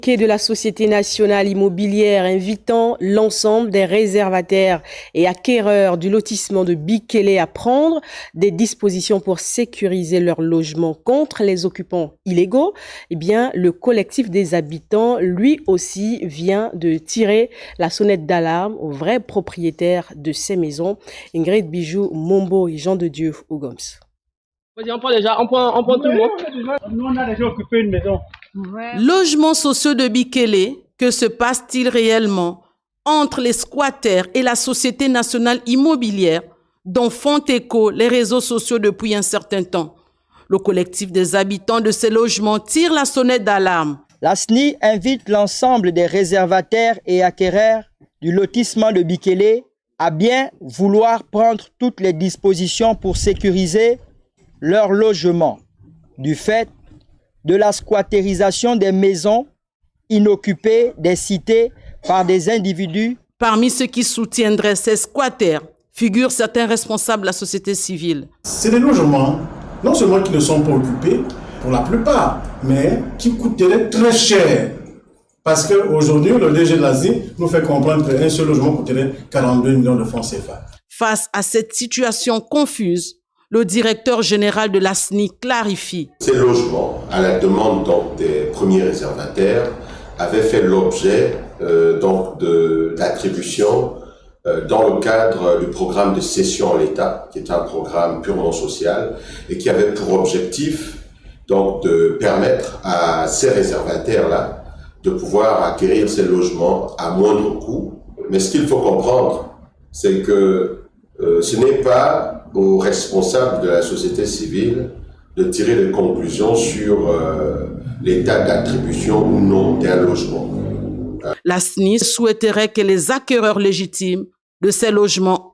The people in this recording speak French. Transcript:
De la Société nationale immobilière invitant l'ensemble des réservataires et acquéreurs du lotissement de Bikélé à prendre des dispositions pour sécuriser leur logement contre les occupants illégaux. Eh bien, le collectif des habitants, lui aussi, vient de tirer la sonnette d'alarme aux vrais propriétaires de ces maisons. Ingrid Bijou, Mombo et Jean de Dieu Ougoms. On prend tout le monde. Nous, on a déjà occupé une maison. Ouais. Logements sociaux de Bikélé, que se passe-t-il réellement entre les squatters et la Société nationale immobilière dont font écho les réseaux sociaux depuis un certain temps? Le collectif des habitants de ces logements tire la sonnette d'alarme. La SNI invite l'ensemble des réservataires et acquéreurs du lotissement de Bikélé à bien vouloir prendre toutes les dispositions pour sécuriser leur logement du fait de la squattérisation des maisons inoccupées des cités par des individus. Parmi ceux qui soutiendraient ces squatters figurent certains responsables de la société civile. C'est des logements, non seulement qui ne sont pas occupés, pour la plupart, mais qui coûteraient très cher. Parce qu'aujourd'hui, le DG de l'Asie nous fait comprendre qu'un seul logement coûterait 42 millions de francs CFA. Face à cette situation confuse, le directeur général de la SNI clarifie. Ces logements, à la demande donc des premiers réservataires, avaient fait l'objet d'attribution dans le cadre du programme de cession en l'État, qui est un programme purement social et qui avait pour objectif donc de permettre à ces réservataires-là de pouvoir acquérir ces logements à moindre coût. Mais ce qu'il faut comprendre, c'est que ce n'est pas aux responsables de la société civile de tirer des conclusions sur l'état d'attribution ou non d'un logement. La SNI souhaiterait que les acquéreurs légitimes de ces logements